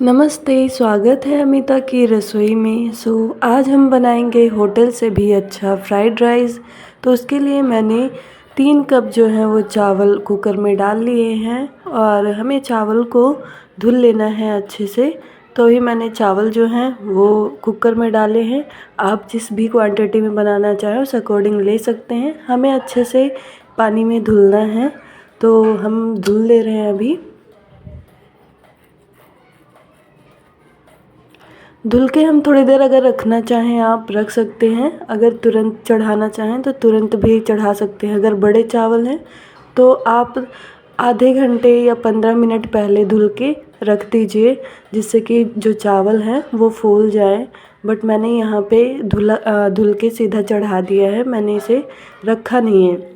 नमस्ते, स्वागत है अमिता की रसोई में। आज हम बनाएंगे होटल से भी अच्छा फ्राइड राइस। तो उसके लिए मैंने 3 कप जो है वो चावल कुकर में डाल लिए हैं और हमें चावल को धुल लेना है अच्छे से। तो ही मैंने चावल जो हैं वो कुकर में डाले हैं। आप जिस भी क्वांटिटी में बनाना चाहें उस अकॉर्डिंग ले सकते हैं। हमें अच्छे से पानी में धुलना है, तो हम धुल ले रहे हैं अभी। धुल के हम थोड़ी देर अगर रखना चाहें आप रख सकते हैं। अगर तुरंत चढ़ाना चाहें तो तुरंत भी चढ़ा सकते हैं। अगर बड़े चावल हैं तो आप आधे घंटे या 15 मिनट पहले धुल के रख दीजिए, जिससे कि जो चावल हैं वो फूल जाए। बट मैंने यहाँ पे धुल के सीधा चढ़ा दिया है, मैंने इसे रखा नहीं है।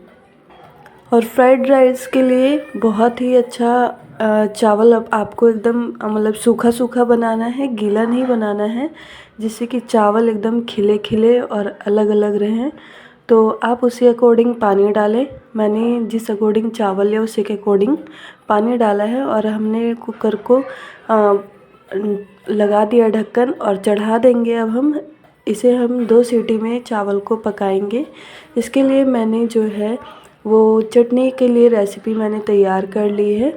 और फ्राइड राइस के लिए बहुत ही अच्छा चावल अब आपको एकदम मतलब सूखा सूखा बनाना है, गीला नहीं बनाना है, जिससे कि चावल एकदम खिले खिले और अलग अलग रहें। तो आप उसी अकॉर्डिंग पानी डालें। मैंने जिस अकॉर्डिंग चावल है उसी के अकॉर्डिंग पानी डाला है और हमने कुकर को लगा दिया ढक्कन और चढ़ा देंगे। अब हम 2 सीटी में चावल को पकाएंगे। इसके लिए मैंने जो है वो चटनी के लिए रेसिपी मैंने तैयार कर ली है।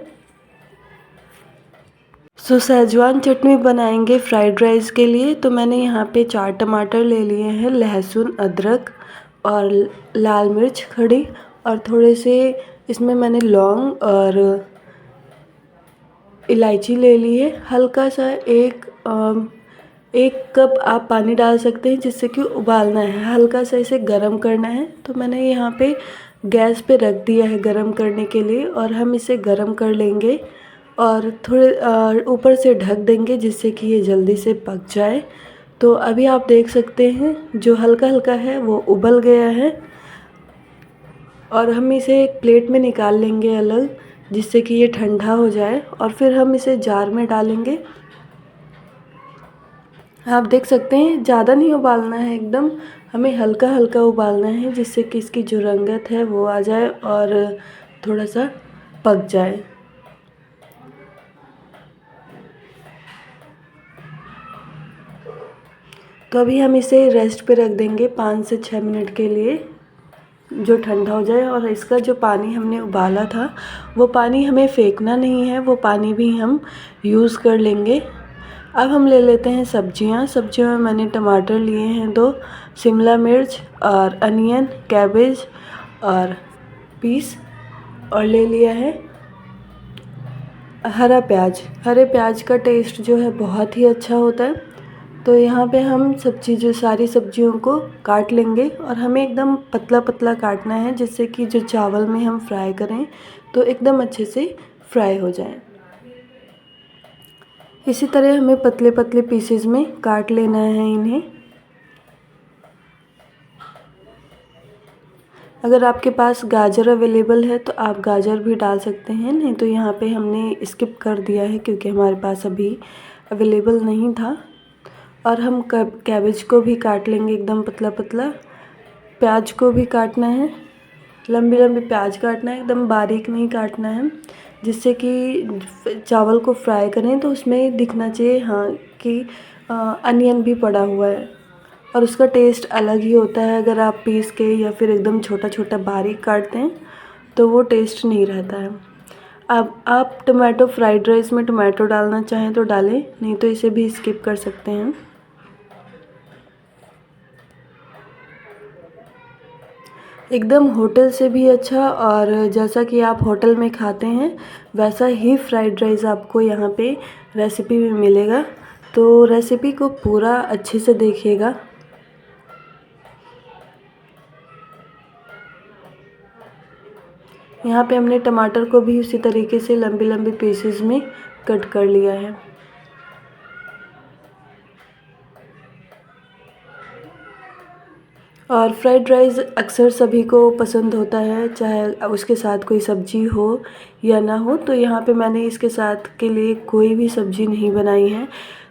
सेजवान चटनी बनाएंगे फ्राइड राइस के लिए। तो मैंने यहाँ पे 4 टमाटर ले लिए हैं, लहसुन, अदरक और लाल मिर्च खड़ी, और थोड़े से इसमें मैंने लौंग और इलायची ले ली है। हल्का सा एक कप आप पानी डाल सकते हैं, जिससे कि उबालना है, हल्का सा इसे गरम करना है। तो मैंने यहाँ पे गैस पे रख दिया है गरम करने के लिए, और हम इसे गरम कर लेंगे और थोड़े ऊपर से ढक देंगे, जिससे कि ये जल्दी से पक जाए। तो अभी आप देख सकते हैं जो हल्का हल्का है वो उबल गया है, और हम इसे एक प्लेट में निकाल लेंगे अलग, जिससे कि ये ठंडा हो जाए, और फिर हम इसे जार में डालेंगे। आप देख सकते हैं ज़्यादा नहीं उबालना है, एकदम हमें हल्का हल्का उबालना है, जिससे कि इसकी जो रंगत है वो आ जाए और थोड़ा सा पक जाए। तो अभी हम इसे रेस्ट पे रख देंगे 5 से 6 मिनट के लिए, जो ठंडा हो जाए। और इसका जो पानी हमने उबाला था वो पानी हमें फेंकना नहीं है, वो पानी भी हम यूज़ कर लेंगे। अब हम ले लेते हैं सब्जियों में मैंने टमाटर लिए हैं 2, शिमला मिर्च और अनियन, कैबेज और पीस, और ले लिया है हरा प्याज। हरे प्याज का टेस्ट जो है बहुत ही अच्छा होता है। तो यहाँ पे हम सारी सब्जियों को काट लेंगे, और हमें एकदम पतला पतला काटना है, जिससे कि जो चावल में हम फ्राई करें तो एकदम अच्छे से फ्राई हो जाए। इसी तरह हमें पतले पतले पीसेस में काट लेना है इन्हें। अगर आपके पास गाजर अवेलेबल है तो आप गाजर भी डाल सकते हैं, नहीं तो यहाँ पे हमने स्किप कर दिया है क्योंकि हमारे पास अभी अवेलेबल नहीं था। और हम कैबेज को भी काट लेंगे एकदम पतला पतला। प्याज को भी काटना है, लंबी लंबी प्याज काटना है, एकदम बारीक नहीं काटना है, जिससे कि चावल को फ्राई करें तो उसमें दिखना चाहिए हाँ कि अनियन भी पड़ा हुआ है, और उसका टेस्ट अलग ही होता है। अगर आप पीस के या फिर एकदम छोटा छोटा बारीक काटते हैं तो वो टेस्ट नहीं रहता है। अब आप टमाटो फ्राइड राइस में टमाटो डालना चाहें तो डालें, नहीं तो इसे भी स्किप कर सकते हैं। एकदम होटल से भी अच्छा, और जैसा कि आप होटल में खाते हैं वैसा ही फ्राइड राइस आपको यहाँ पे रेसिपी में मिलेगा। तो रेसिपी को पूरा अच्छे से देखिएगा। यहाँ पे हमने टमाटर को भी उसी तरीके से लंबी लंबी पीसेस में कट कर लिया है। और फ्राइड राइस अक्सर सभी को पसंद होता है, चाहे उसके साथ कोई सब्ज़ी हो या ना हो। तो यहाँ पे मैंने इसके साथ के लिए कोई भी सब्ज़ी नहीं बनाई है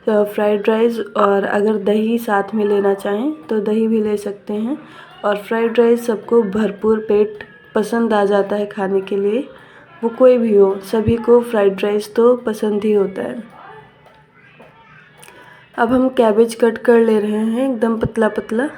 फ्राइड राइस। और अगर दही साथ में लेना चाहें तो दही भी ले सकते हैं। और फ्राइड राइस सबको भरपूर पेट पसंद आ जाता है खाने के लिए, वो कोई भी हो, सभी को फ्राइड राइस तो पसंद ही होता है। अब हम कैबेज कट कर ले रहे हैं एकदम पतला पतला।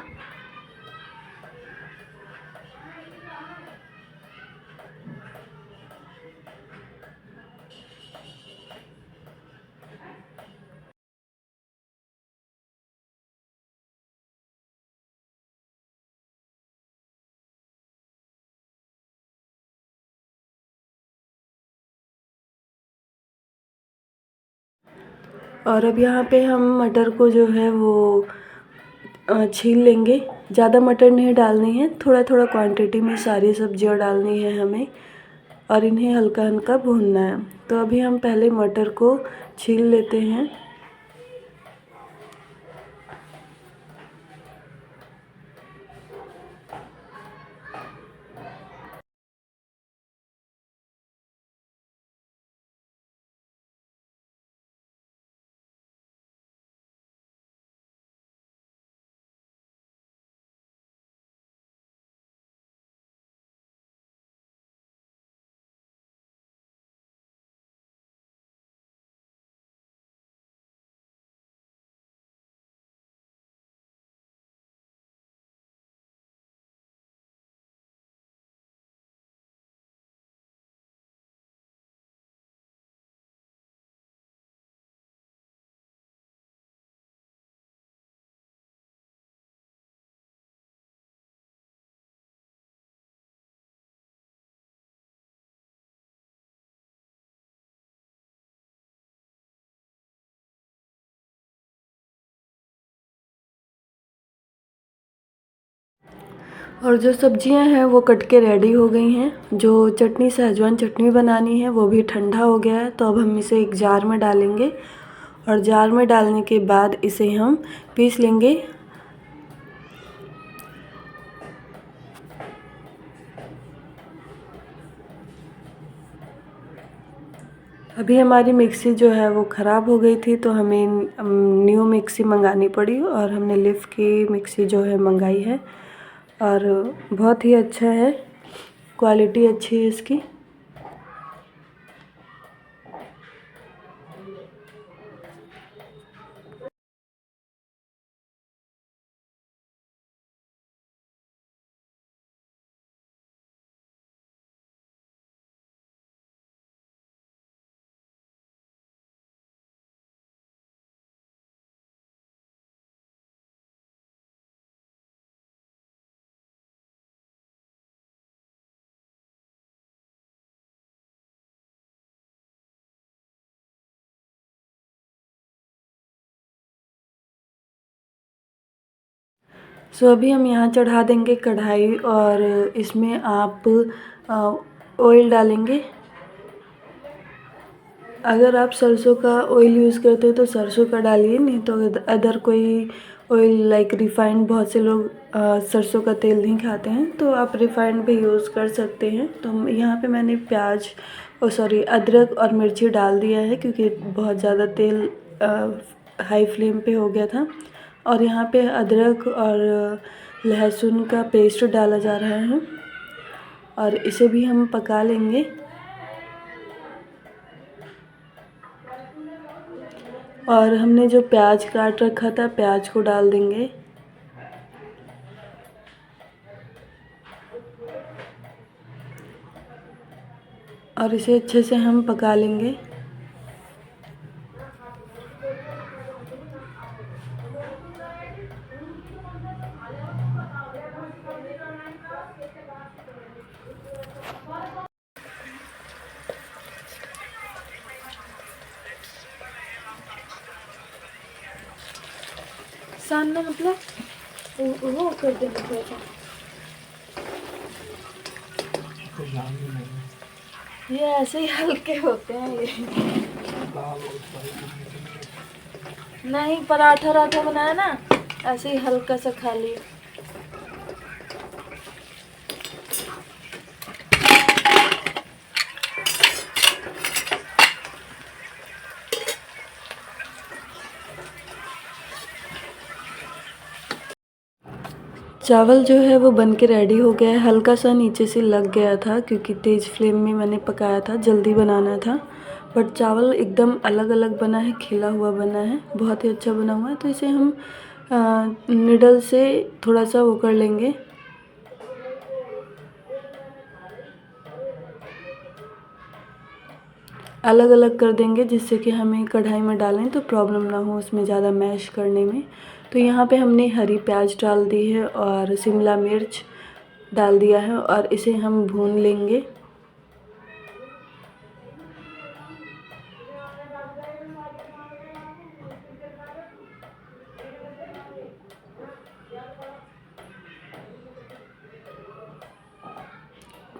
और अब यहाँ पे हम मटर को जो है वो छील लेंगे। ज़्यादा मटर नहीं डालनी है, थोड़ा थोड़ा क्वांटिटी में सारी सब्जियाँ डालनी है हमें और इन्हें हल्का हल्का भूनना है। तो अभी हम पहले मटर को छील लेते हैं। और जो सब्जियां हैं वो कट के रेडी हो गई हैं। जो चटनी सहजवान चटनी बनानी है वो भी ठंडा हो गया है। तो अब हम इसे एक जार में डालेंगे और जार में डालने के बाद इसे हम पीस लेंगे। अभी हमारी मिक्सी जो है वो ख़राब हो गई थी, तो हमें न्यू मिक्सी मंगानी पड़ी और हमने लिफ की मिक्सी जो है मंगाई है और बहुत ही अच्छा है, क्वालिटी अच्छी है इसकी। अभी हम यहाँ चढ़ा देंगे कढ़ाई और इसमें आप ऑयल डालेंगे। अगर आप सरसों का ऑयल यूज़ करते हो तो सरसों का डालिए, नहीं तो अदर कोई ऑयल लाइक रिफ़ाइंड, बहुत से लोग सरसों का तेल नहीं खाते हैं तो आप रिफ़ाइंड भी यूज़ कर सकते हैं। तो यहाँ पे मैंने अदरक और मिर्ची डाल दिया है क्योंकि बहुत ज़्यादा तेल हाई फ्लेम पे हो गया था। और यहाँ पे अदरक और लहसुन का पेस्ट डाला जा रहा है और इसे भी हम पका लेंगे। और हमने जो प्याज काट रखा था, प्याज को डाल देंगे और इसे अच्छे से हम पका लेंगे। सानना मतलब वो कर देना थोड़ा सा। ये ऐसे ही हल्के होते हैं ये। नहीं, पराठा राठा बनाया ना, ऐसे ही हल्का सा खा लिया। चावल जो है वो बन के रेडी हो गया है। हल्का सा नीचे से लग गया था क्योंकि तेज़ फ्लेम में मैंने पकाया था, जल्दी बनाना था। बट चावल एकदम अलग अलग बना है, खिला हुआ बना है, बहुत ही अच्छा बना हुआ है। तो इसे हम निडल से थोड़ा सा वो कर लेंगे, अलग अलग कर देंगे, जिससे कि हमें कढ़ाई में डालें तो प्रॉब्लम ना हो उसमें ज़्यादा मैश करने में। तो यहाँ पे हमने हरी प्याज डाल दी है और शिमला मिर्च डाल दिया है और इसे हम भून लेंगे।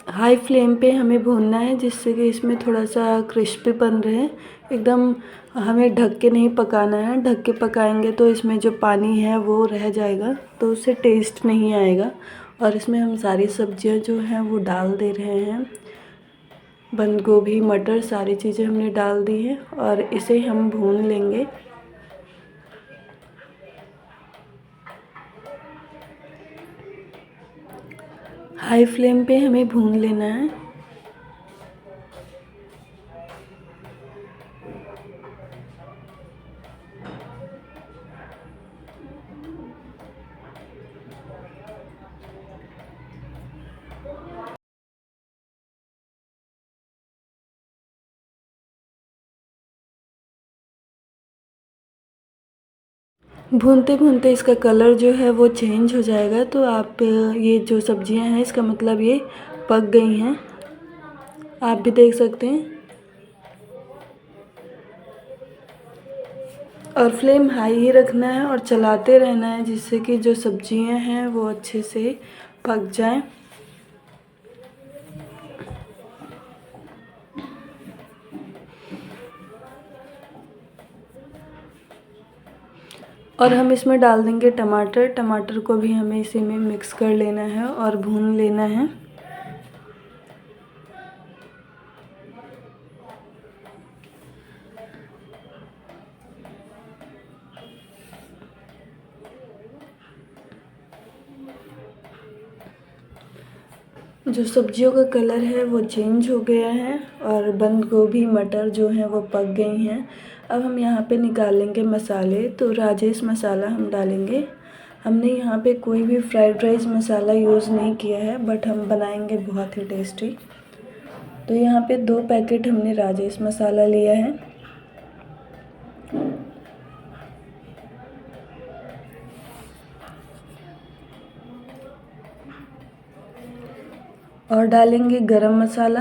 हाई फ्लेम पे हमें भूनना है, जिससे कि इसमें थोड़ा सा क्रिस्पीपन रहे। एकदम हमें ढक के नहीं पकाना है, ढक के पकाएंगे तो इसमें जो पानी है वो रह जाएगा, तो उससे टेस्ट नहीं आएगा। और इसमें हम सारी सब्जियां जो हैं वो डाल दे रहे हैं, बंद गोभी, मटर, सारी चीज़ें हमने डाल दी हैं और इसे हम भून लेंगे। हाई फ्लेम पे हमें भून लेना है। भूनते भूनते इसका कलर जो है वो चेंज हो जाएगा, तो आप ये जो सब्जियां हैं इसका मतलब ये पक गई हैं, आप भी देख सकते हैं। और फ्लेम हाई ही रखना है और चलाते रहना है, जिससे कि जो सब्जियां हैं वो अच्छे से पक जाएं। और हम इसमें डाल देंगे टमाटर। टमाटर को भी हमें इसी में मिक्स कर लेना है और भून लेना है। जो सब्जियों का कलर है वो चेंज हो गया है और बंद गोभी, मटर जो हैं वो पक गई हैं। अब हम यहाँ पे निकालेंगे मसाले। तो राजेश मसाला हम डालेंगे। हमने यहाँ पे कोई भी फ्राइड राइस मसाला यूज़ नहीं किया है, बट हम बनाएंगे बहुत ही टेस्टी। तो यहाँ पे 2 पैकेट हमने राजेश मसाला लिया है। और डालेंगे गरम मसाला।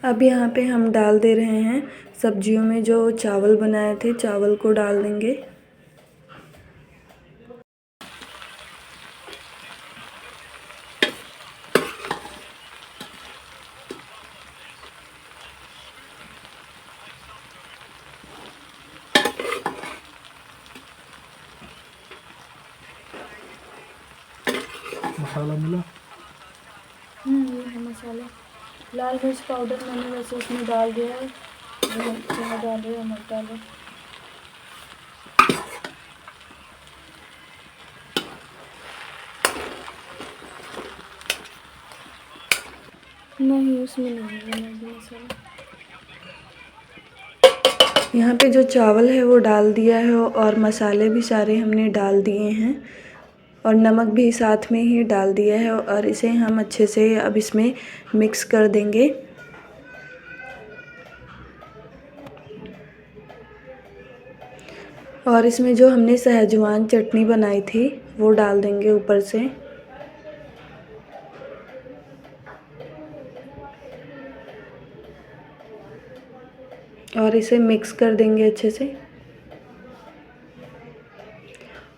अब यहाँ पे हम डाल दे रहे हैं सब्जियों में जो चावल बनाए थे, चावल को डाल देंगे। मसाला मिला? ये है मसाला। लाल मिर्च पाउडर मैंने वैसे इसमें डाल दिया है, डाल रहे हैं, मत डालो। नहीं, उसमें नहीं है मैगी मसाला। यहाँ पे जो चावल है वो डाल दिया है और मसाले भी सारे हमने डाल दिए हैं और नमक भी साथ में ही डाल दिया है और इसे हम अच्छे से अब इसमें मिक्स कर देंगे। और इसमें जो हमने सहजवान चटनी बनाई थी वो डाल देंगे ऊपर से। और इसे मिक्स कर देंगे अच्छे से।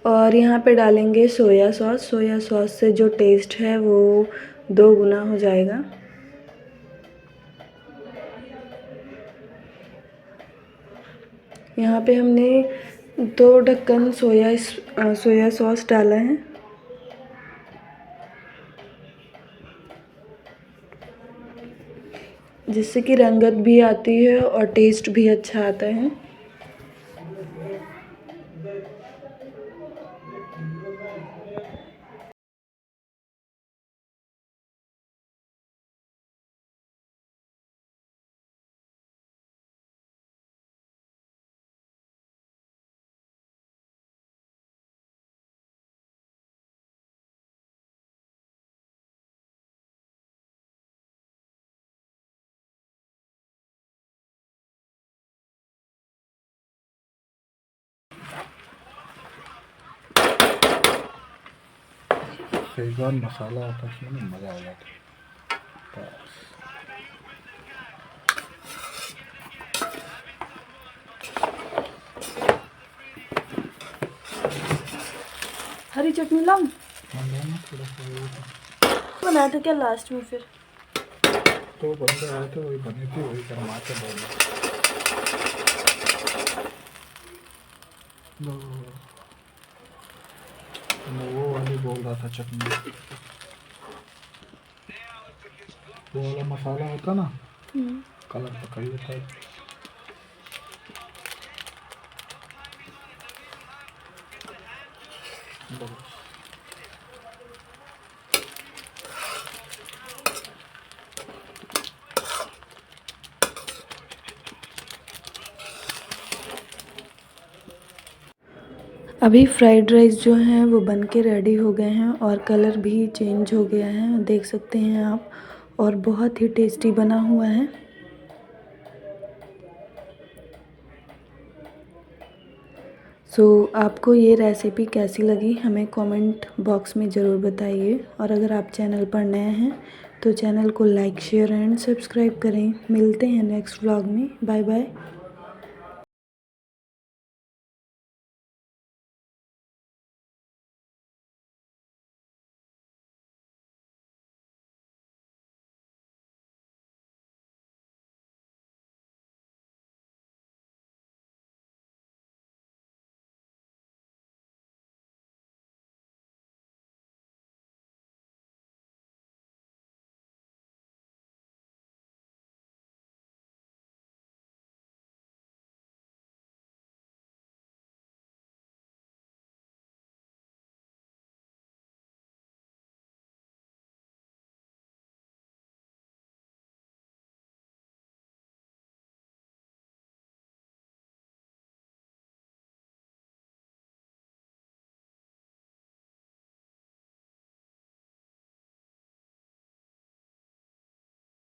और यहाँ पे डालेंगे सोया सॉस। सोया सॉस से जो टेस्ट है वो 2 गुना हो जाएगा। यहाँ पे हमने 2 ढक्कन सोया सॉस डाला है। जिससे कि रंगत भी आती है और टेस्ट भी अच्छा आता है। शेजवान मसाला होता है उसमें ना मज़ा आ जाता है। बस हरी चटनी लाऊं? बनाना थोड़ा सा वो था। बनाया था क्या लास्ट में फिर? तो बंदे आए थे वही बनी थी वही गरमाते बोल मैं वो वाली बोल रहा था चटनी, वो वाला मसाला होता ना कलर पकड़ लेता है। बस अभी फ्राइड राइस जो हैं वो बन के रेडी हो गए हैं और कलर भी चेंज हो गया है, देख सकते हैं आप। और बहुत ही टेस्टी बना हुआ है। आपको ये रेसिपी कैसी लगी हमें कमेंट बॉक्स में ज़रूर बताइए। और अगर आप चैनल पर नए हैं तो चैनल को लाइक शेयर एंड सब्सक्राइब करें। मिलते हैं नेक्स्ट व्लॉग में। Bye bye.